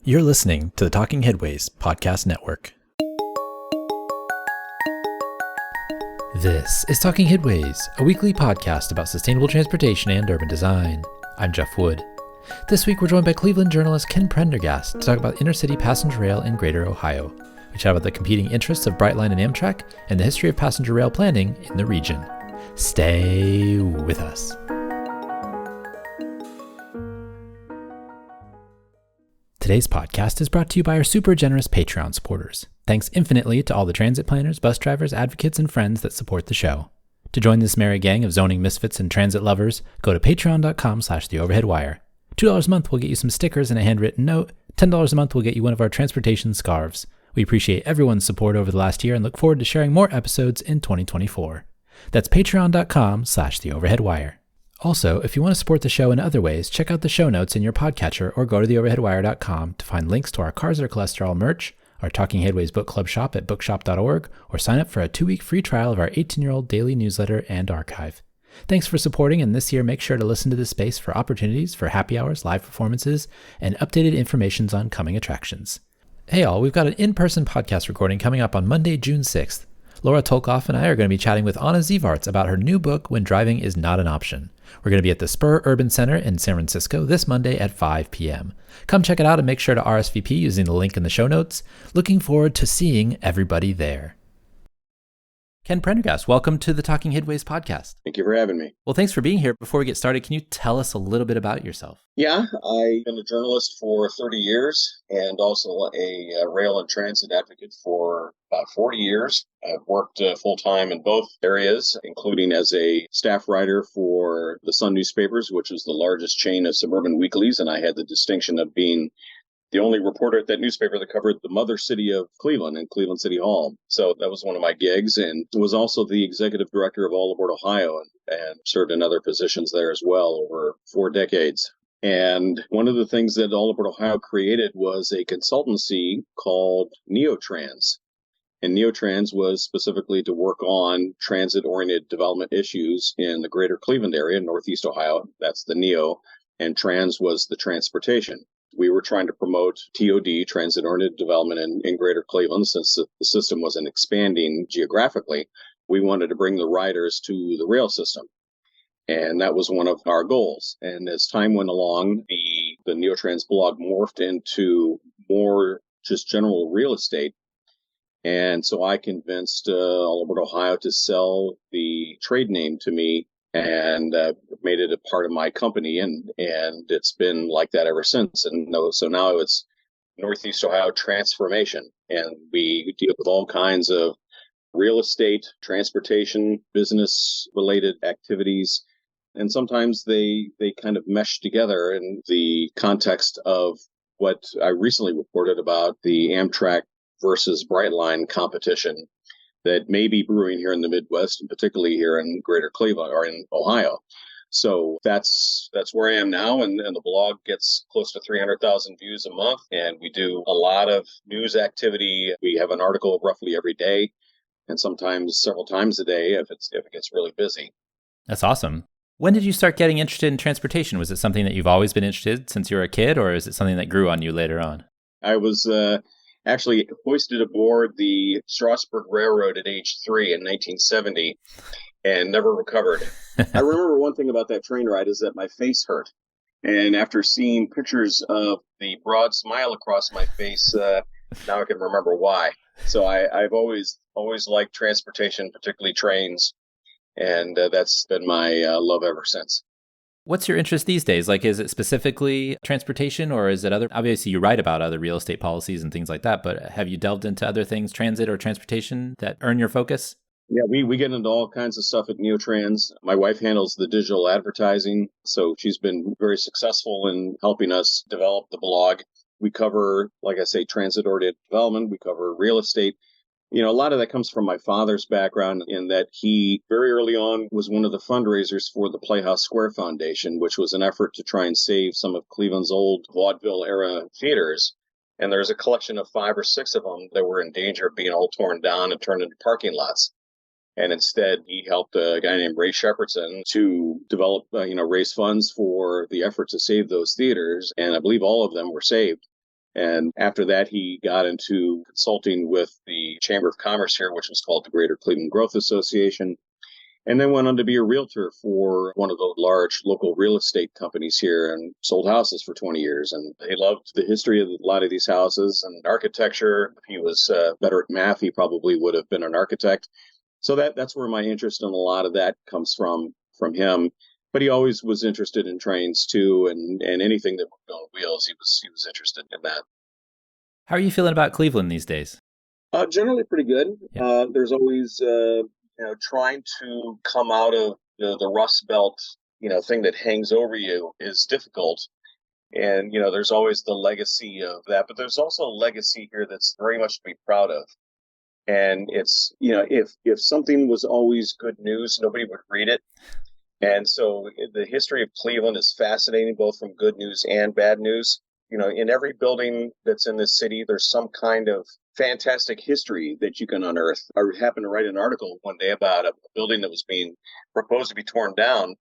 You're listening to the Talking Headways Podcast Network. This is Talking Headways, a weekly podcast about sustainable transportation and urban design. I'm Jeff Wood. This week we're joined by Cleveland journalist Ken Prendergast to talk about intercity passenger rail in Greater Ohio. We chat about the competing interests of Brightline and Amtrak and the history of passenger rail planning in the region. Stay with us. Today's podcast is brought to you by our super generous Patreon supporters. Thanks infinitely to all the transit planners, bus drivers, advocates, and friends that support the show. To join this merry gang of zoning misfits and transit lovers, go to patreon.com/theoverheadwire. $2 a month will get you some stickers and a handwritten note. $10 a month will get you one of our transportation scarves. We appreciate everyone's support over the last year and look forward to sharing more episodes in 2024. That's patreon.com/theoverheadwire. Also, if you want to support the show in other ways, check out the show notes in your podcatcher or go to theoverheadwire.com to find links to our Cars Are Cholesterol merch, our Talking Headways book club shop at bookshop.org, or sign up for a 2-week free trial of our 18-year-old daily newsletter and archive. Thanks for supporting, and this year make sure to listen to this space for opportunities for happy hours, live performances, and updated information on coming attractions. Hey all, we've got an in-person podcast recording coming up on Monday, June 6th. Laura Tolkoff and I are going to be chatting with Anna Zevarts about her new book, When Driving is Not an Option. We're going to be at the Spur Urban Center in San Francisco this Monday at 5 p.m. Come check it out and make sure to RSVP using the link in the show notes. Looking forward to seeing everybody there. Ken Prendergast, welcome to the Talking Headways podcast. Thank you for having me. Well, thanks for being here. Before we get started, can you tell us a little bit about yourself? Yeah, I've been a journalist for 30 years and also a rail and transit advocate for about 40 years. I've worked full-time in both areas, including as a staff writer for the Sun newspapers, which is the largest chain of suburban weeklies, and I had the distinction of being the only reporter at that newspaper that covered the mother city of Cleveland and Cleveland City Hall. So that was one of my gigs, and was also the executive director of All Aboard Ohio and served in other positions there as well over 4 decades. And one of the things that All Aboard Ohio created was a consultancy called Neotrans. And Neotrans was specifically to work on transit-oriented development issues in the greater Cleveland area, Northeast Ohio. That's the Neo, and Trans was the transportation. We were trying to promote TOD, transit-oriented development in greater Cleveland. Since the system wasn't expanding geographically, we wanted to bring the riders to the rail system. And that was one of our goals. And as time went along, the Neotrans blog morphed into more just general real estate. And so I convinced All Aboard Ohio to sell the trade name to me and made it a part of my company, and it's been like that ever since. And so now it's Northeast Ohio Transformation, and we deal with all kinds of real estate, transportation, business-related activities, and sometimes they kind of mesh together in the context of what I recently reported about the Amtrak versus Brightline competition that may be brewing here in the Midwest, and particularly here in Greater Cleveland or in Ohio. So that's where I am now, and the blog gets close to 300,000 views a month, and we do a lot of news activity. We have an article roughly every day, and sometimes several times a day if it gets really busy. That's awesome. When did you start getting interested in transportation? Was it something that you've always been interested in since you were a kid, or is it something that grew on you later on? I was actually hoisted aboard the Strasburg Railroad at age 3 in 1970 and never recovered. I remember one thing about that train ride is that my face hurt. And after seeing pictures of the broad smile across my face, now I can remember why. So I've always liked transportation, particularly trains, and that's been my love ever since. What's your interest these days? Like, is it specifically transportation, or is it other? Obviously, you write about other real estate policies and things like that, but have you delved into other things, transit or transportation, that earn your focus? Yeah, we get into all kinds of stuff at Neotrans. My wife handles the digital advertising, so she's been very successful in helping us develop the blog. We cover, like I say, transit-oriented development. We cover real estate. You know, a lot of that comes from my father's background in that he very early on was one of the fundraisers for the Playhouse Square Foundation, which was an effort to try and save some of Cleveland's old vaudeville era theaters. And there's a collection of 5 or 6 of them that were in danger of being all torn down and turned into parking lots. And instead, he helped a guy named Ray Shepardson to develop, raise funds for the effort to save those theaters. And I believe all of them were saved. And after that, he got into consulting with the Chamber of Commerce here, which was called the Greater Cleveland Growth Association, and then went on to be a realtor for one of the large local real estate companies here and sold houses for 20 years. And he loved the history of a lot of these houses and architecture. If he was better at math, he probably would have been an architect. So that's where my interest in a lot of that comes from him. But he always was interested in trains too, and anything that moved on wheels, he was interested in that. How are you feeling about Cleveland these days? Generally pretty good. Yeah. There's always trying to come out of the Rust Belt thing that hangs over you is difficult. And there's always the legacy of that, but there's also a legacy here that's very much to be proud of. And it's if something was always good news, nobody would read it. And so the history of Cleveland is fascinating, both from good news and bad news. In every building that's in this city, there's some kind of fantastic history that you can unearth. I happened to write an article one day about a building that was being proposed to be torn down.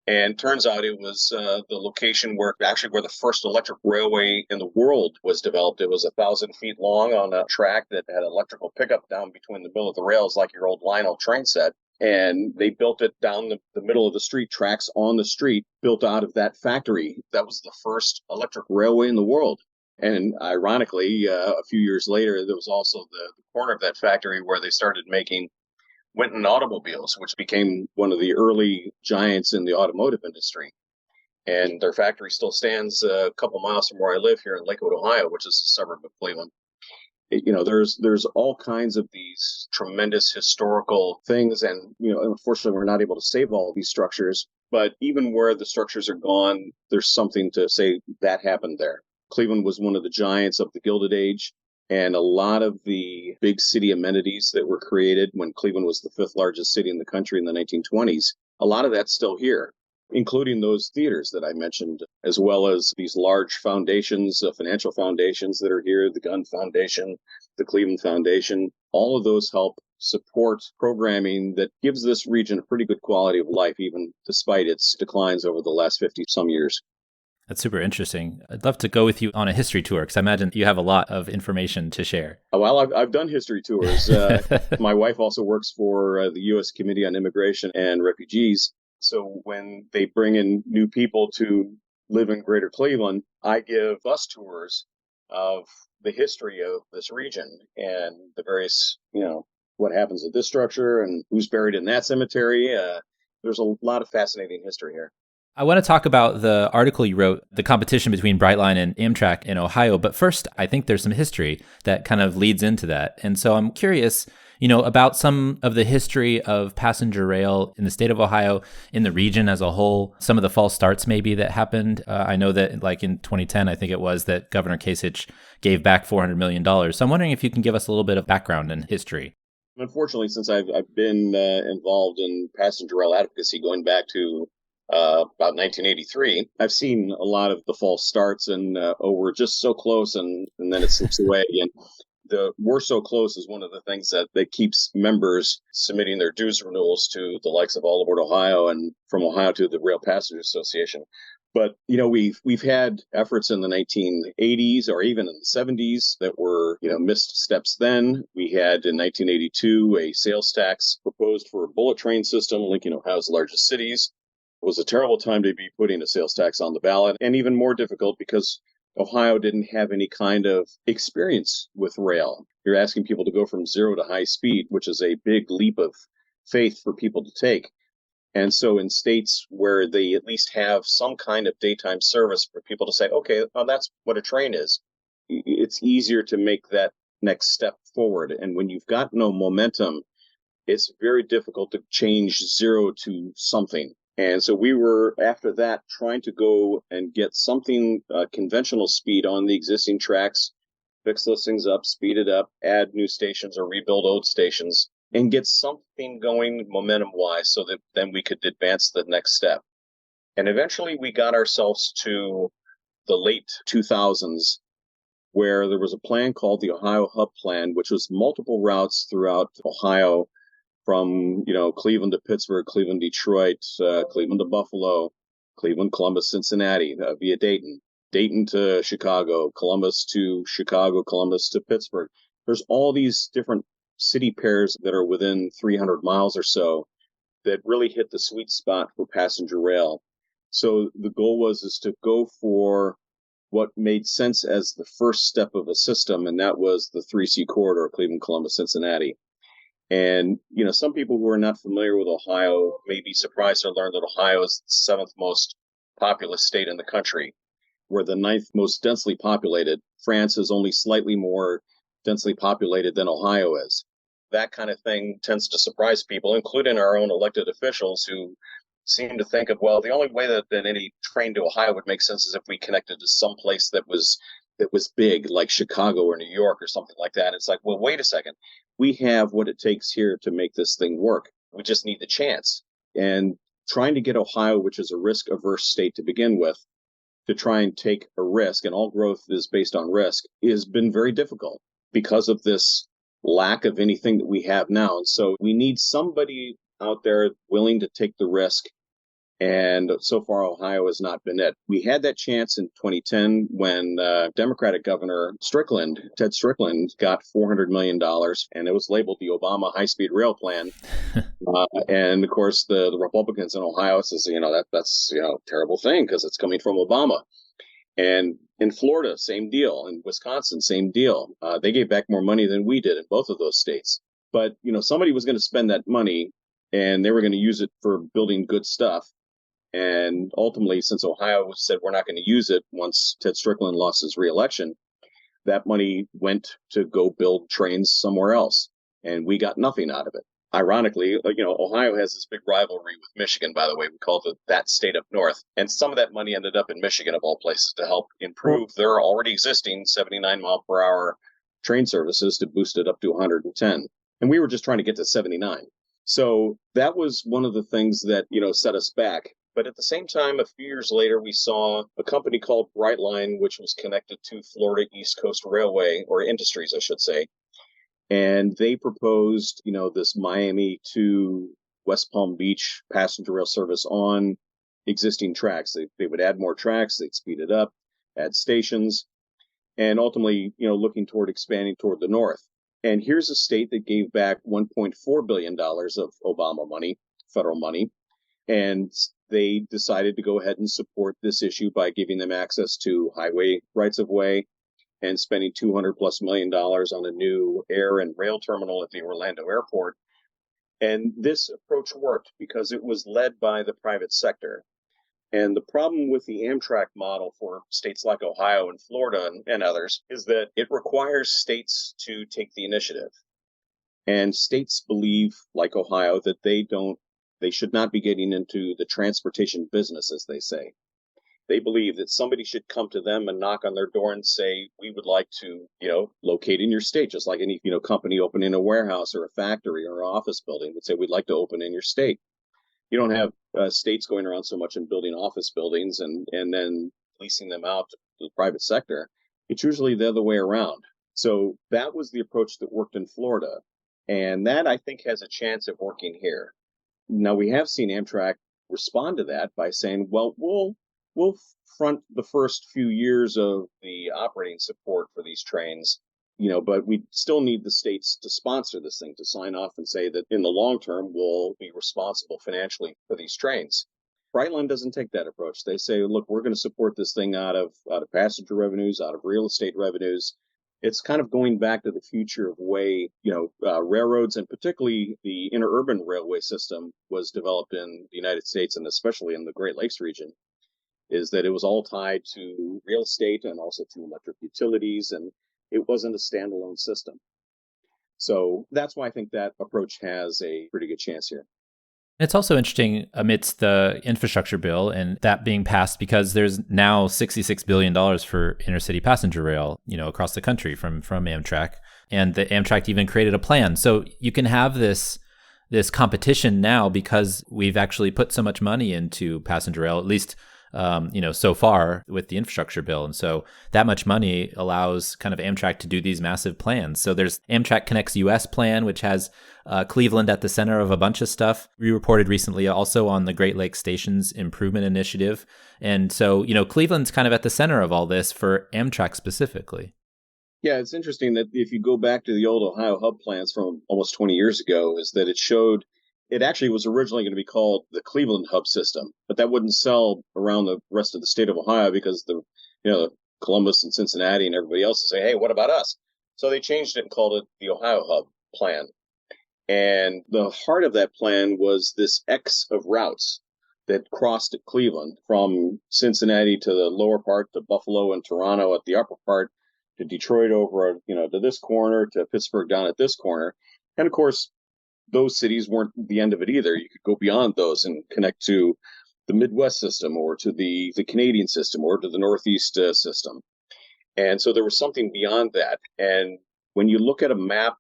And turns out it was the location where the first electric railway in the world was developed. It was 1,000 feet long on a track that had electrical pickup down between the middle of the rails, like your old Lionel train set. And they built it down the middle of the street, tracks on the street, built out of that factory. That was the first electric railway in the world. And ironically, a few years later, there was also the corner of that factory where they started making Winton automobiles, which became one of the early giants in the automotive industry. And their factory still stands a couple miles from where I live here in Lakewood, Ohio, which is a suburb of Cleveland. There's all kinds of these tremendous historical things, and unfortunately we're not able to save all of these structures, but even where the structures are gone, there's something to say that happened there. Cleveland was one of the giants of the Gilded Age, and a lot of the big city amenities that were created when Cleveland was the fifth largest city in the country in the 1920s, a lot of that's still here, including those theaters that I mentioned, as well as these large foundations, financial foundations that are here, the Gun Foundation, the Cleveland Foundation. All of those help support programming that gives this region a pretty good quality of life, even despite its declines over the last 50-some years. That's super interesting. I'd love to go with you on a history tour because I imagine you have a lot of information to share. Well, I've done history tours. My wife also works for the U.S. Committee on Immigration and Refugees. So when they bring in new people to live in Greater Cleveland, I give bus tours of the history of this region and the various, what happens at this structure and who's buried in that cemetery. There's a lot of fascinating history here. I want to talk about the article you wrote, the competition between Brightline and Amtrak in Ohio. But first, I think there's some history that kind of leads into that. And so I'm curious, about some of the history of passenger rail in the state of Ohio, in the region as a whole, some of the false starts maybe that happened. I know that like in 2010, I think it was that Governor Kasich gave back $400 million. So I'm wondering if you can give us a little bit of background and history. Unfortunately, since I've been involved in passenger rail advocacy going back to about 1983, I've seen a lot of the false starts and, we're just so close and then it slips away again. The we're so close is one of the things that keeps members submitting their dues renewals to the likes of All Aboard Ohio and from Ohio to the Rail Passengers Association. But, we've had efforts in the 1980s or even in the 70s that were, missed steps then. We had in 1982 a sales tax proposed for a bullet train system linking Ohio's largest cities. It was a terrible time to be putting a sales tax on the ballot, and even more difficult because Ohio didn't have any kind of experience with rail. You're asking people to go from zero to high speed, which is a big leap of faith for people to take. And so in states where they at least have some kind of daytime service for people to say, okay, well, that's what a train is, it's easier to make that next step forward. And when you've got no momentum, it's very difficult to change zero to something. And so we were, after that, trying to go and get something conventional speed on the existing tracks, fix those things up, speed it up, add new stations or rebuild old stations, and get something going momentum-wise so that then we could advance the next step. And eventually we got ourselves to the late 2000s, where there was a plan called the Ohio Hub Plan, which was multiple routes throughout Ohio, from Cleveland to Pittsburgh, Cleveland, Detroit, Cleveland to Buffalo, Cleveland, Columbus, Cincinnati, via Dayton. Dayton to Chicago, Columbus to Chicago, Columbus to Pittsburgh. There's all these different city pairs that are within 300 miles or so that really hit the sweet spot for passenger rail. So the goal is to go for what made sense as the first step of a system, and that was the 3C corridor, Cleveland, Columbus, Cincinnati. And, some people who are not familiar with Ohio may be surprised to learn that Ohio is the seventh most populous state in the country. We're the ninth most densely populated. France is only slightly more densely populated than Ohio is. That kind of thing tends to surprise people, including our own elected officials who seem to think of, well, the only way that any train to Ohio would make sense is if we connected to some place that was big, like Chicago or New York or something like that. It's like, well, wait a second. We have what it takes here to make this thing work. We just need the chance. And trying to get Ohio, which is a risk-averse state to begin with, to try and take a risk, and all growth is based on risk, has been very difficult because of this lack of anything that we have now. And so we need somebody out there willing to take the risk. And so far, Ohio has not been it. We had that chance in 2010 when Democratic Governor Ted Strickland, got $400 million, and it was labeled the Obama high-speed rail plan. And of course, the Republicans in Ohio says, that's a terrible thing because it's coming from Obama. And in Florida, same deal. In Wisconsin, same deal. They gave back more money than we did in both of those states. But, somebody was going to spend that money and they were going to use it for building good stuff. And ultimately, since Ohio said we're not going to use it once Ted Strickland lost his reelection, that money went to go build trains somewhere else. And we got nothing out of it. Ironically, Ohio has this big rivalry with Michigan, by the way. We call it that state up north. And some of that money ended up in Michigan, of all places, to help improve their already existing 79 mile per hour train services to boost it up to 110. And we were just trying to get to 79. So that was one of the things that, set us back. But at the same time, a few years later, we saw a company called Brightline, which was connected to Florida East Coast Railway, or Industries, I should say. And they proposed, this Miami to West Palm Beach passenger rail service on existing tracks. They would add more tracks, they'd speed it up, add stations, and ultimately, looking toward expanding toward the north. And here's a state that gave back $1.4 billion of Obama money, federal money, and they decided to go ahead and support this issue by giving them access to highway rights of way and spending $200+ million on a new air and rail terminal at the Orlando airport. And this approach worked because it was led by the private sector. And the problem with the Amtrak model for states like Ohio and Florida and others is that it requires states to take the initiative. And states believe, like Ohio, that they should not be getting into the transportation business, as they say. They believe that somebody should come to them and knock on their door and say, we would like to, locate in your state, just like any, company opening a warehouse or a factory or an office building would say, we'd like to open in your state. You don't have states going around so much and building office buildings and then leasing them out to the private sector. It's usually the other way around. So that was the approach that worked in Florida. And that, I think, has a chance of working here. Now, we have seen Amtrak respond to that by saying, well, we'll front the first few years of the operating support for these trains, but we still need the states to sponsor this thing, to sign off and say that in the long term, we'll be responsible financially for these trains. Brightline doesn't take that approach. They say, look, we're going to support this thing out of passenger revenues, out of real estate revenues. It's kind of going back to the future of way, railroads, and particularly the interurban railway system was developed in the United States, and especially in the Great Lakes region, is that it was all tied to real estate and also to electric utilities, and it wasn't a standalone system. So that's why I think that approach has a pretty good chance here. It's also interesting amidst the infrastructure bill and that being passed because there's now $66 billion for intercity passenger rail, across the country from Amtrak. And the Amtrak even created a plan. So you can have this competition now because we've actually put so much money into passenger rail, at least so far with the infrastructure bill. And so that much money allows kind of Amtrak to do these massive plans. So there's Amtrak Connects US plan, which has Cleveland at the center of a bunch of stuff. We reported recently also on the Great Lakes Stations Improvement Initiative. And so, Cleveland's kind of at the center of all this for Amtrak specifically. Yeah, it's interesting that if you go back to the old Ohio hub plans from almost 20 years ago, is that it showed it actually was originally going to be called the Cleveland hub system, but that wouldn't sell around the rest of the state of Ohio because Columbus and Cincinnati and everybody else would say, hey, what about us? So they changed it and called it the Ohio hub plan. And the heart of that plan was this X of routes that crossed at Cleveland from Cincinnati to the lower part to Buffalo and Toronto at the upper part to Detroit over, to this corner to Pittsburgh down at this corner. And of course, those cities weren't the end of it either. You could go beyond those and connect to the Midwest system or to the Canadian system or to the Northeast system. And so there was something beyond that. And when you look at a map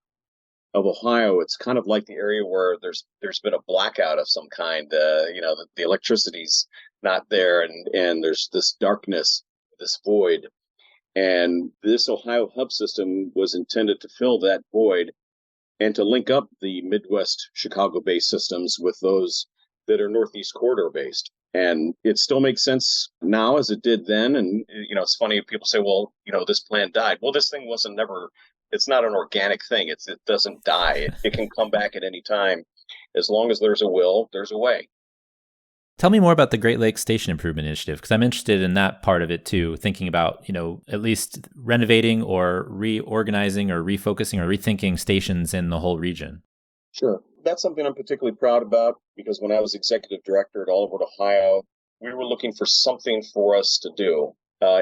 of Ohio, it's kind of like the area where there's been a blackout of some kind. The electricity's not there, and there's this darkness, this void. And this Ohio hub system was intended to fill that void and to link up the Midwest Chicago-based systems with those that are Northeast corridor-based. And it still makes sense now as it did then. And, it's funny, people say, well, this plan died. Well, this thing it's not an organic thing. It doesn't die. It can come back at any time. As long as there's a will, there's a way. Tell me more about the Great Lakes Station Improvement Initiative, because I'm interested in that part of it too, thinking about, at least renovating or reorganizing or refocusing or rethinking stations in the whole region. Sure. That's something I'm particularly proud about because when I was executive director at All Over Ohio, we were looking for something for us to do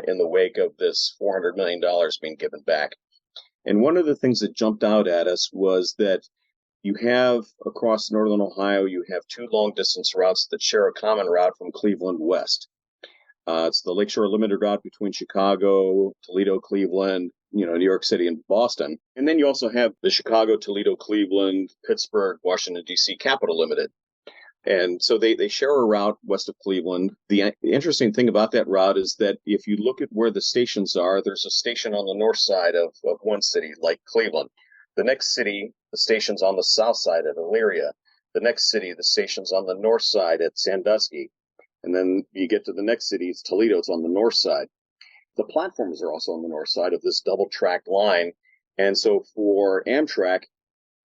in the wake of this $400 million being given back. And one of the things that jumped out at us was that you have across northern Ohio, you have two long distance routes that share a common route from Cleveland west. It's the Lakeshore Limited route between Chicago, Toledo, Cleveland, New York City, and Boston. And then you also have the Chicago, Toledo, Cleveland, Pittsburgh, Washington, D.C. Capital Limited. And so they share a route west of Cleveland. The interesting thing about that route is that if you look at where the stations are, there's a station on the north side of one city, like Cleveland. The next city, the station's on the south side at Elyria. The next city, the station's on the north side at Sandusky. And then you get to the next city, it's Toledo, it's on the north side. The platforms are also on the north side of this double-track line. And so for Amtrak,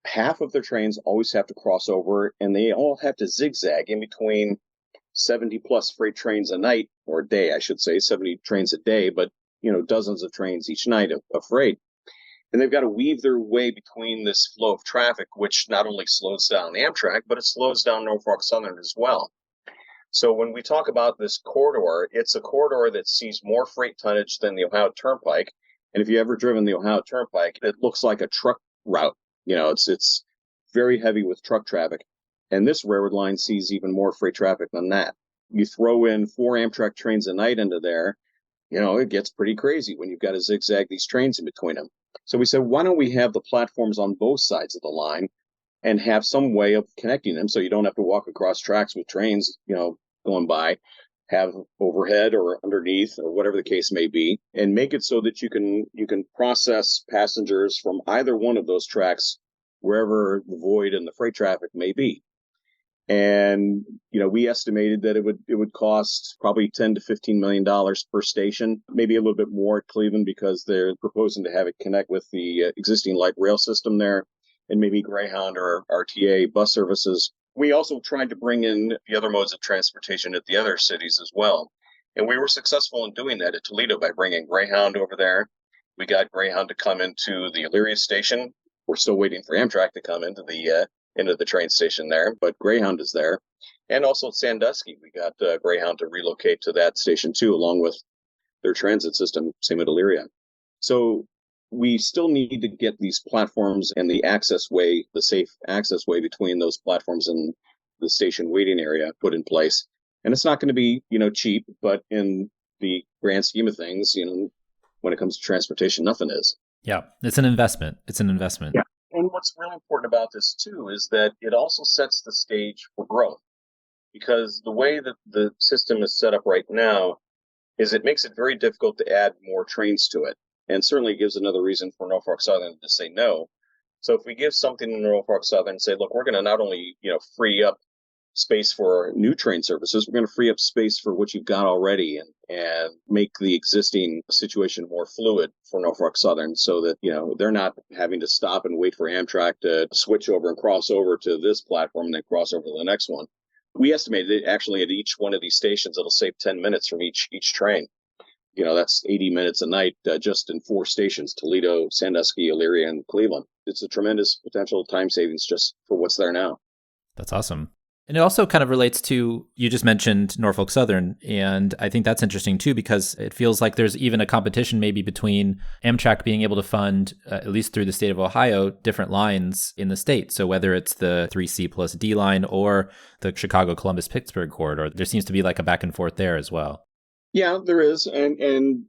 half of their trains always have to cross over, and they all have to zigzag in between 70-plus freight trains a night, or a day, I should say, 70 trains a day, but, dozens of trains each night of freight. And they've got to weave their way between this flow of traffic, which not only slows down Amtrak, but it slows down Norfolk Southern as well. So when we talk about this corridor, it's a corridor that sees more freight tonnage than the Ohio Turnpike. And if you've ever driven the Ohio Turnpike, it looks like a truck route. It's very heavy with truck traffic. And this railroad line sees even more freight traffic than that. You throw in 4 Amtrak trains a night into there, it gets pretty crazy when you've got to zigzag these trains in between them. So we said, why don't we have the platforms on both sides of the line and have some way of connecting them so you don't have to walk across tracks with trains, going by, have overhead or underneath or whatever the case may be, and make it so that you can process passengers from either one of those tracks wherever the void and the freight traffic may be. And, we estimated that it would cost probably $10 to $15 million per station, maybe a little bit more at Cleveland because they're proposing to have it connect with the existing light rail system there and maybe Greyhound or RTA bus services. We also tried to bring in the other modes of transportation at the other cities as well. And we were successful in doing that at Toledo by bringing Greyhound over there. We got Greyhound to come into the Elyria station. We're still waiting for Amtrak to come into the train station there, but Greyhound is there. And also Sandusky, we got Greyhound to relocate to that station too, along with their transit system, same at Elyria. So we still need to get these platforms and the access way, the safe access way between those platforms and the station waiting area put in place. And it's not going to be, cheap, but in the grand scheme of things, when it comes to transportation, nothing is. Yeah, it's an investment. Yeah. And what's really important about this too is that it also sets the stage for growth. because the way that the system is set up right now is it makes it very difficult to add more trains to it. And certainly gives another reason for Norfolk Southern to say no. So if we give something to Norfolk Southern and say, look, we're going to not only, free up space for new train services, we're going to free up space for what you've got already and make the existing situation more fluid for Norfolk Southern so that, they're not having to stop and wait for Amtrak to switch over and cross over to this platform and then cross over to the next one. We estimated actually at each one of these stations, it'll save 10 minutes from each train. That's 80 minutes a night just in 4 stations, Toledo, Sandusky, Elyria, and Cleveland. It's a tremendous potential time savings just for what's there now. That's awesome. And it also kind of relates to, you just mentioned Norfolk Southern, and I think that's interesting too, because it feels like there's even a competition maybe between Amtrak being able to fund, at least through the state of Ohio, different lines in the state. So whether it's the 3C plus D line or the Chicago, Columbus, Pittsburgh corridor, there seems to be like a back and forth there as well. Yeah, there is. And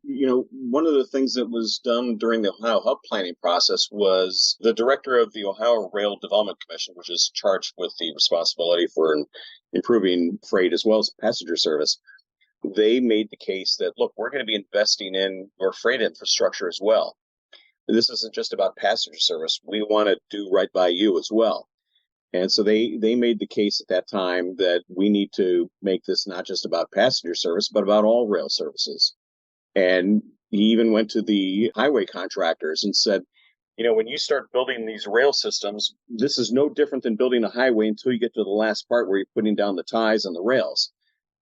one of the things that was done during the Ohio Hub planning process was the director of the Ohio Rail Development Commission, which is charged with the responsibility for improving freight as well as passenger service. They made the case that, look, we're going to be investing in your freight infrastructure as well. This isn't just about passenger service. We want to do right by you as well. And so they made the case at that time that we need to make this not just about passenger service, but about all rail services. And he even went to the highway contractors and said, when you start building these rail systems, this is no different than building a highway until you get to the last part where you're putting down the ties and the rails.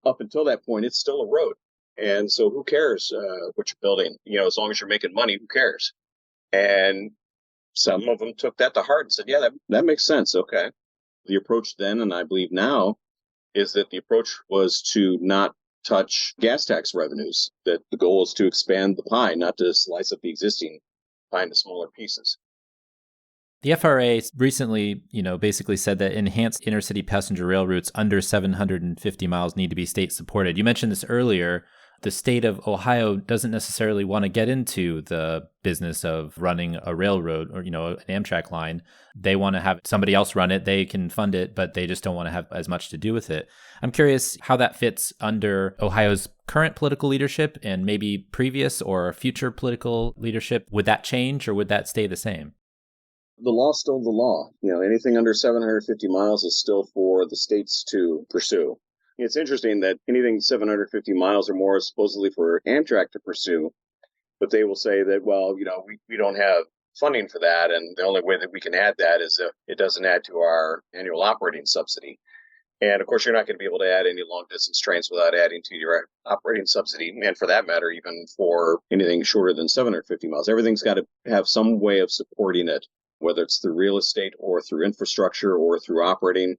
Up until that point, it's still a road. And so who cares what you're building? As long as you're making money, who cares? And some of them took that to heart and said, yeah, that makes sense. Okay. The approach then, and I believe now, is that the approach was to not touch gas tax revenues, that the goal is to expand the pie, not to slice up the existing pie into smaller pieces. The FRA recently, basically said that enhanced intercity passenger rail routes under 750 miles need to be state supported. You mentioned this earlier. The state of Ohio doesn't necessarily want to get into the business of running a railroad or, an Amtrak line. They want to have somebody else run it. They can fund it, but they just don't want to have as much to do with it. I'm curious how that fits under Ohio's current political leadership and maybe previous or future political leadership. Would that change or would that stay the same? The law's still the law. Anything under 750 miles is still for the states to pursue. It's interesting that anything 750 miles or more is supposedly for Amtrak to pursue, but they will say that, well, we don't have funding for that, and the only way that we can add that is if it doesn't add to our annual operating subsidy. And of course, you're not going to be able to add any long-distance trains without adding to your operating subsidy, and for that matter, even for anything shorter than 750 miles. Everything's got to have some way of supporting it, whether it's through real estate or through infrastructure or through operating.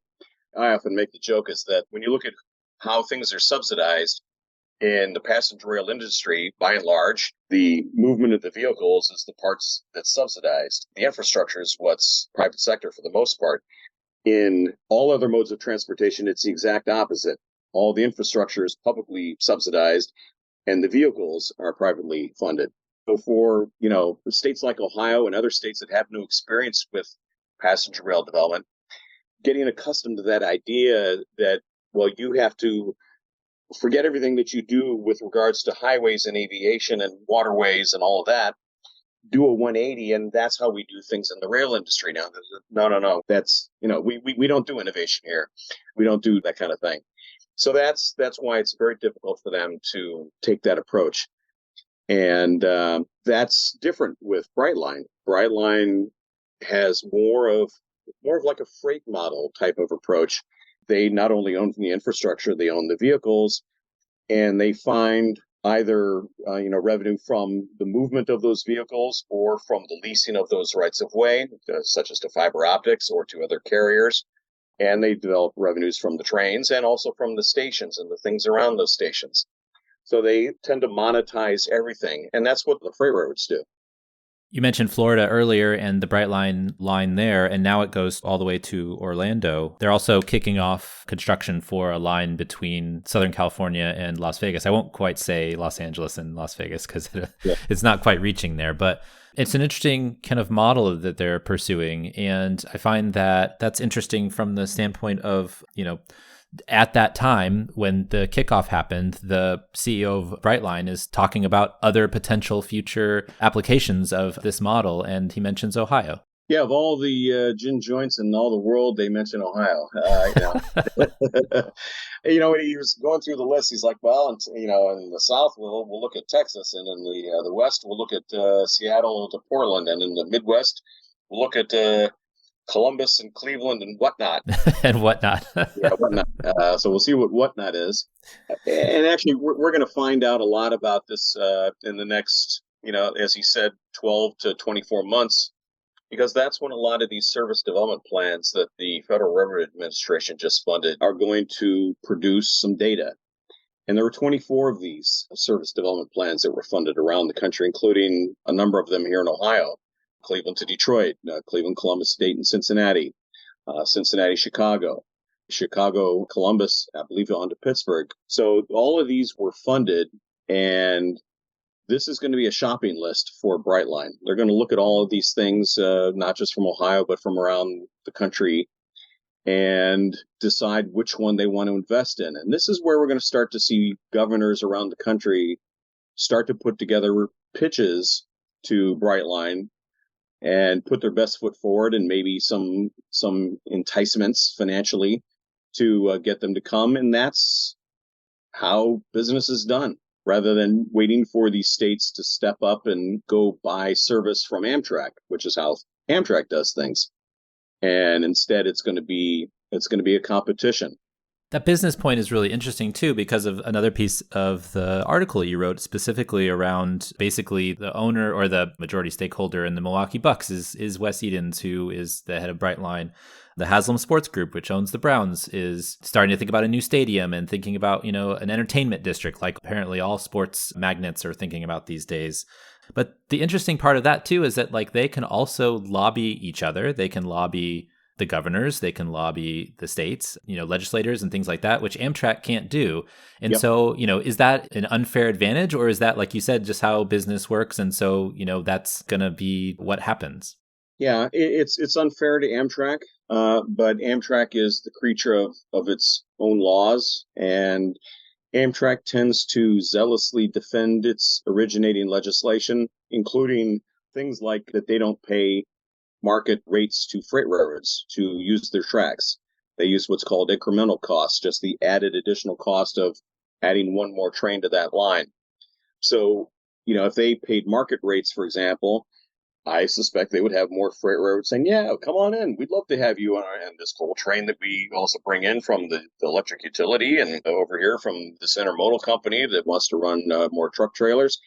I often make the joke is that when you look at how things are subsidized in the passenger rail industry, by and large, the movement of the vehicles is the parts that's subsidized. The infrastructure is what's private sector for the most part. In all other modes of transportation, it's the exact opposite. All the infrastructure is publicly subsidized and the vehicles are privately funded. So for, states like Ohio and other states that have no experience with passenger rail development, getting accustomed to that idea that, well, you have to forget everything that you do with regards to highways and aviation and waterways and all of that, do a 180, and that's how we do things in the rail industry now. No. That's, we don't do innovation here. We don't do that kind of thing. So that's why it's very difficult for them to take that approach. And that's different with Brightline. Brightline has more of like a freight model type of approach. They not only own the infrastructure, they own the vehicles, and they find either revenue from the movement of those vehicles or from the leasing of those rights of way, such as to fiber optics or to other carriers. And they develop revenues from the trains and also from the stations and the things around those stations. So they tend to monetize everything, and that's what the freight railroads do. You mentioned Florida earlier and the Brightline line there, and now it goes all the way to Orlando. They're also kicking off construction for a line between Southern California and Las Vegas. I won't quite say Los Angeles and Las Vegas because it's not quite reaching there, but it's an interesting kind of model that they're pursuing. And I find that that's interesting from the standpoint of, At that time, when the kickoff happened, the CEO of Brightline is talking about other potential future applications of this model, and he mentions Ohio. Yeah, of all the gin joints in all the world, they mention Ohio. When he was going through the list, he's like, well, in the South, we'll look at Texas, and in the West, we'll look at Seattle to Portland, and in the Midwest, we'll look at Columbus and Cleveland and whatnot. And whatnot. Yeah, whatnot. So we'll see what whatnot is. And actually, we're going to find out a lot about this in the next, as he said, 12 to 24 months, because that's when a lot of these service development plans that the Federal Revenue Administration just funded are going to produce some data. And there were 24 of these service development plans that were funded around the country, including a number of them here in Ohio, Cleveland to Detroit, Cleveland, Columbus, Dayton, Cincinnati, Cincinnati, Chicago, Columbus, I believe on to Pittsburgh. So all of these were funded, and this is going to be a shopping list for Brightline. They're going to look at all of these things, not just from Ohio, but from around the country, and decide which one they want to invest in. And this is where we're going to start to see governors around the country start to put together pitches to Brightline and put their best foot forward, and maybe some enticements financially to get them to come. And that's how business is done, rather than waiting for these states to step up and go buy service from Amtrak, which is how Amtrak does things. And instead, it's going to be a competition. That business point is really interesting, too, because of another piece of the article you wrote specifically around basically the owner or the majority stakeholder in the Milwaukee Bucks is Wes Edens, who is the head of Brightline. The Haslam Sports Group, which owns the Browns, is starting to think about a new stadium and thinking about, an entertainment district, like apparently all sports magnates are thinking about these days. But the interesting part of that, too, is that they can also lobby each other. They can lobby the governors, they can lobby the states, legislators and things like that, which Amtrak can't do. And Yep. so, is that an unfair advantage, or is that, like you said, just how business works? And so, that's going to be what happens. Yeah, it's unfair to Amtrak, but Amtrak is the creature of its own laws, and Amtrak tends to zealously defend its originating legislation, including things like that they don't pay market rates to freight railroads to use their tracks. They use what's called incremental costs, just the added additional cost of adding one more train to that line. So, if they paid market rates, for example, I suspect they would have more freight railroads saying, yeah, come on in. We'd love to have you on this cool train that we also bring in from the electric utility, and over here from this intermodal company that wants to run more truck trailers.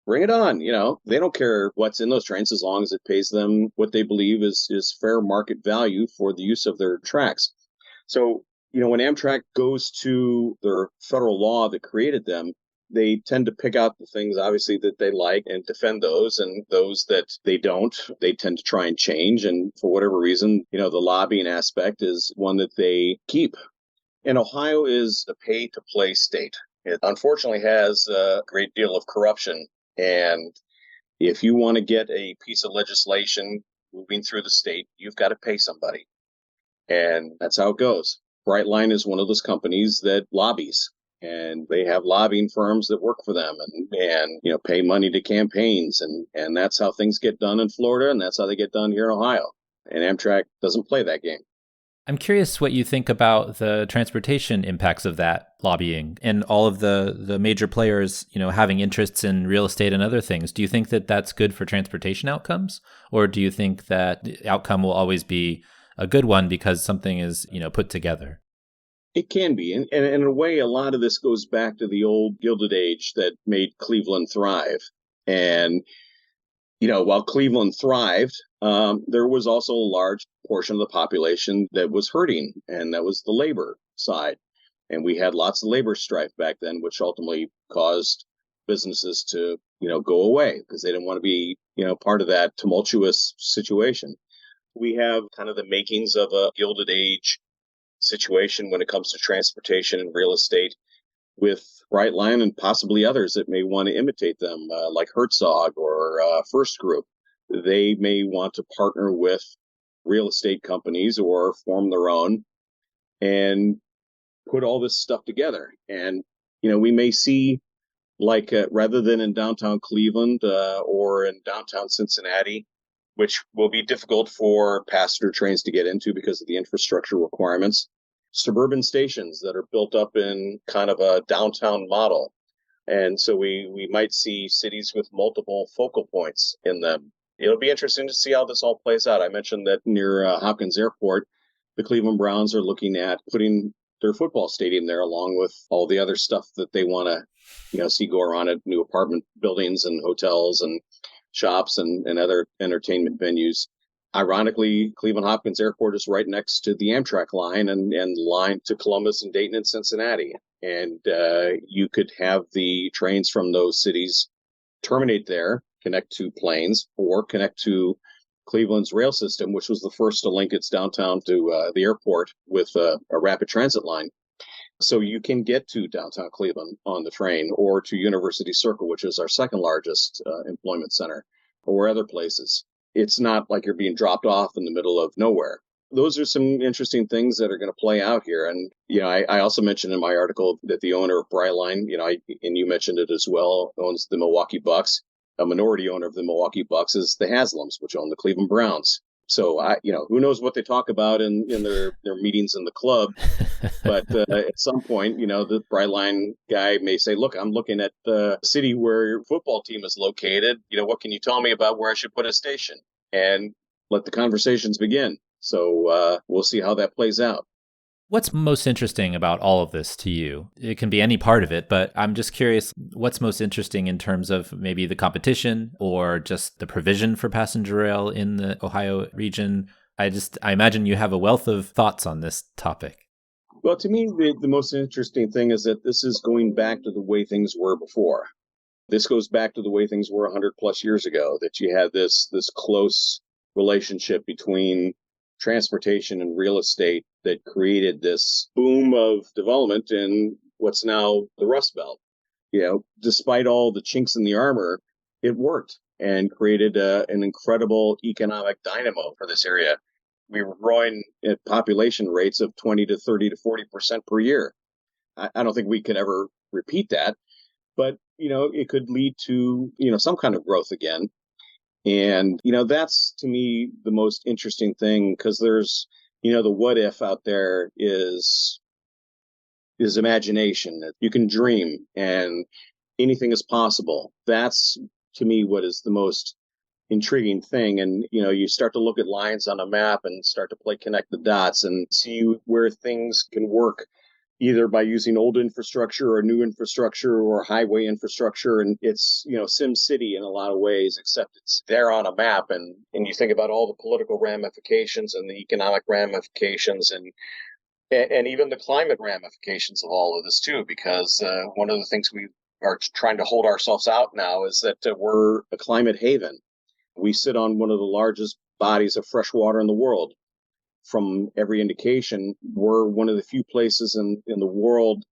Bring it on. They don't care what's in those trains as long as it pays them what they believe is fair market value for the use of their tracks. So, when Amtrak goes to their federal law that created them, they tend to pick out the things, obviously, that they like and defend those, and those that they don't, they tend to try and change. And for whatever reason, the lobbying aspect is one that they keep. And Ohio is a pay-to-play state. It unfortunately has a great deal of corruption. And if you want to get a piece of legislation moving through the state, you've got to pay somebody. And that's how it goes. Brightline is one of those companies that lobbies, and they have lobbying firms that work for them and pay money to campaigns. And that's how things get done in Florida, and that's how they get done here in Ohio. And Amtrak doesn't play that game. I'm curious what you think about the transportation impacts of that lobbying and all of the major players, having interests in real estate and other things. Do you think that that's good for transportation outcomes? Or do you think that the outcome will always be a good one because something is, put together? It can be. And in a way, a lot of this goes back to the old Gilded Age that made Cleveland thrive. And while Cleveland thrived, there was also a large portion of the population that was hurting, and that was the labor side. And we had lots of labor strife back then, which ultimately caused businesses to, go away because they didn't want to be, part of that tumultuous situation. We have kind of the makings of a Gilded Age situation when it comes to transportation and real estate, with Brightline and possibly others that may want to imitate them, like Herzog or First Group. They may want to partner with real estate companies or form their own and put all this stuff together. And, we may see, like, rather than in downtown Cleveland or in downtown Cincinnati, which will be difficult for passenger trains to get into because of the infrastructure requirements, suburban stations that are built up in kind of a downtown model. And so we might see cities with multiple focal points in them. It'll be interesting to see how this all plays out. I mentioned that near Hopkins Airport, the Cleveland Browns are looking at putting their football stadium there, along with all the other stuff that they want to, see go around at new apartment buildings and hotels and shops and other entertainment venues. Ironically, Cleveland Hopkins Airport is right next to the Amtrak line and line to Columbus and Dayton and Cincinnati. And you could have the trains from those cities terminate there, connect to planes, or connect to Cleveland's rail system, which was the first to link its downtown to the airport with a rapid transit line. So you can get to downtown Cleveland on the train, or to University Circle, which is our second largest employment center, or other places. It's not like you're being dropped off in the middle of nowhere. Those are some interesting things that are going to play out here. And, I also mentioned in my article that the owner of Brightline, and you mentioned it as well, owns the Milwaukee Bucks. A minority owner of the Milwaukee Bucks is the Haslams, which own the Cleveland Browns. So, who knows what they talk about in their meetings in the club. But at some point, the Brightline guy may say, look, I'm looking at the city where your football team is located. What can you tell me about where I should put a station? And let the conversations begin. So we'll see how that plays out. What's most interesting about all of this to you? It can be any part of it, but I'm just curious, what's most interesting in terms of maybe the competition or just the provision for passenger rail in the Ohio region? I imagine you have a wealth of thoughts on this topic. Well, to me, the most interesting thing is that this is going back to the way things were before. This goes back to the way things were 100 plus years ago, that you had this close relationship between transportation and real estate that created this boom of development in what's now the Rust Belt. Despite all the chinks in the armor, it worked and created an incredible economic dynamo for this area. We were growing at population rates of 20 to 30 to 40% per year. I don't think we could ever repeat that, but it could lead to some kind of growth again. And, that's to me the most interesting thing, because there's, the what if out there is imagination. You can dream and anything is possible. That's to me what is the most intriguing thing. And, you start to look at lines on a map and start to connect the dots and see where things can work, either by using old infrastructure or new infrastructure or highway infrastructure. And it's, Sim City in a lot of ways, except it's there on a map. And you think about all the political ramifications and the economic ramifications and even the climate ramifications of all of this too, because one of the things we are trying to hold ourselves out now is that we're a climate haven. We sit on one of the largest bodies of fresh water in the world. From every indication, we're one of the few places in the world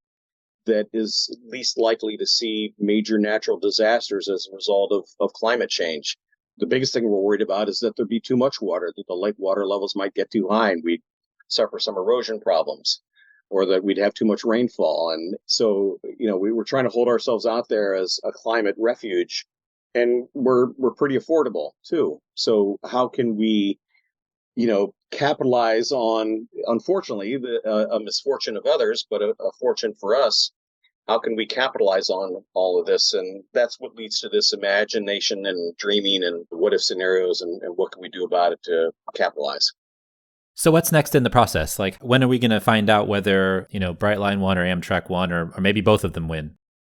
that is least likely to see major natural disasters as a result of climate change. The biggest thing we're worried about is that there'd be too much water, that the lake water levels might get too high and we'd suffer some erosion problems, or that we'd have too much rainfall. And so, we were trying to hold ourselves out there as a climate refuge, and we're pretty affordable too. So how can we capitalize on, unfortunately, a misfortune of others, but a fortune for us? How can we capitalize on all of this? And that's what leads to this imagination and dreaming and what if scenarios and what can we do about it to capitalize. So what's next in the process? Like, when are we going to find out whether, Brightline won or Amtrak won, or maybe both of them win?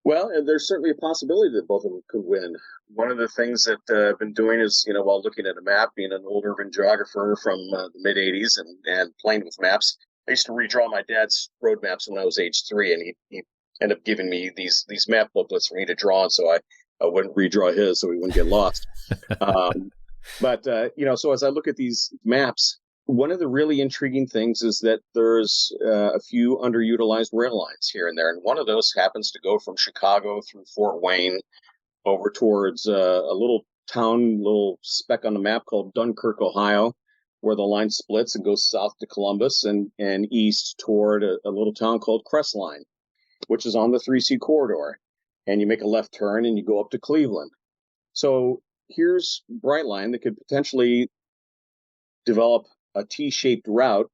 Well, there's certainly a possibility that both of them could win. One of the things that I've been doing is, while looking at a map, being an old urban geographer from the mid 80s and playing with maps, I used to redraw my dad's road maps when I was age 3, and he ended up giving me these map booklets for me to draw on, so I wouldn't redraw his so he wouldn't get lost. But so as I look at these maps, one of the really intriguing things is that there's a few underutilized rail lines here and there. And one of those happens to go from Chicago through Fort Wayne over towards a little speck on the map called Dunkirk, Ohio, where the line splits and goes south to Columbus and east toward a little town called Crestline, which is on the 3C corridor. And you make a left turn and you go up to Cleveland. So here's Brightline that could potentially develop a T-shaped route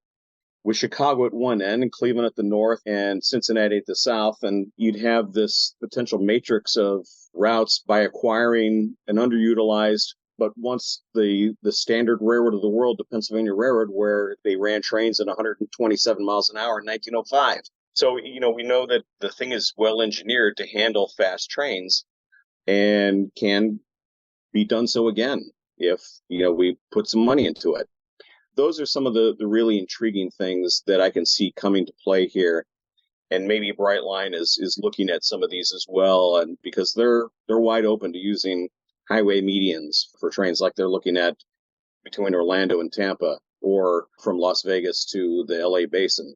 with Chicago at one end and Cleveland at the north and Cincinnati at the south. And you'd have this potential matrix of routes by acquiring an underutilized, but once the standard railroad of the world, the Pennsylvania Railroad, where they ran trains at 127 miles an hour in 1905. So, we know that the thing is well engineered to handle fast trains and can be done so again if, we put some money into it. Those are some of the really intriguing things that I can see coming to play here. And maybe Brightline is looking at some of these as well, and because they're wide open to using highway medians for trains like they're looking at between Orlando and Tampa or from Las Vegas to the LA basin.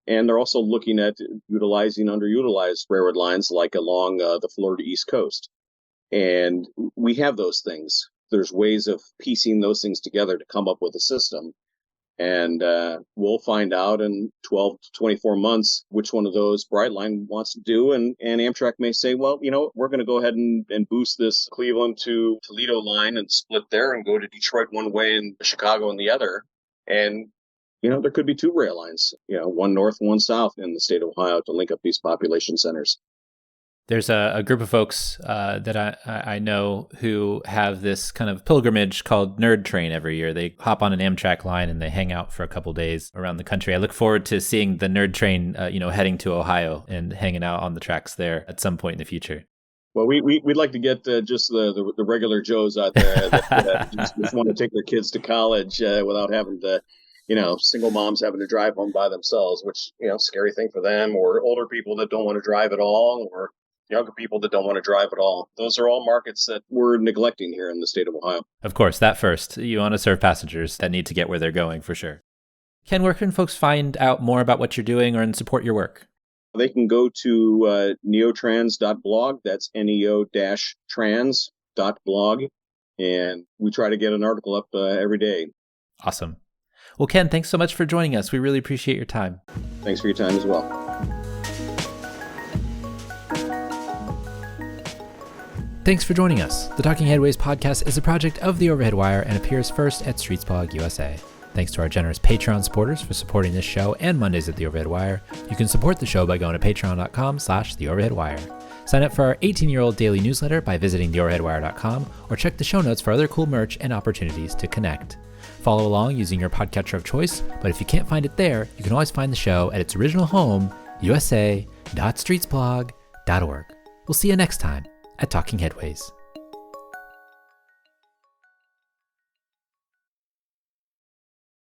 And they're also looking at utilizing underutilized railroad lines like along the Florida East Coast. And we have those things. There's ways of piecing those things together to come up with a system. And we'll find out in 12 to 24 months which one of those Brightline wants to do. And Amtrak may say, well, we're going to go ahead and boost this Cleveland to Toledo line and split there and go to Detroit one way and Chicago in the other. And, there could be two rail lines, one north and one south in the state of Ohio to link up these population centers. There's a group of folks that I know who have this kind of pilgrimage called Nerd Train every year. They hop on an Amtrak line and they hang out for a couple days around the country. I look forward to seeing the Nerd Train, heading to Ohio and hanging out on the tracks there at some point in the future. Well, we'd like to get just the regular Joes out there that just want to take their kids to college without having to, single moms having to drive home by themselves, which, scary thing for them, or older people that don't want to drive at all, or younger people that don't want to drive at all. Those are all markets that we're neglecting here in the state of Ohio. Of course, that first. You want to serve passengers that need to get where they're going, for sure. Ken, where can folks find out more about what you're doing or and support your work? They can go to neotrans.blog. That's neo-trans.blog. And we try to get an article up every day. Awesome. Well, Ken, thanks so much for joining us. We really appreciate your time. Thanks for your time as well. Thanks for joining us. The Talking Headways podcast is a project of The Overhead Wire and appears first at Streetsblog USA. Thanks to our generous Patreon supporters for supporting this show and Mondays at The Overhead Wire. You can support the show by going to patreon.com/TheOverheadWire. Sign up for our 18-year-old daily newsletter by visiting TheOverheadWire.com or check the show notes for other cool merch and opportunities to connect. Follow along using your podcatcher of choice, but if you can't find it there, you can always find the show at its original home, usa.streetsblog.org. We'll see you next time at Talking Headways.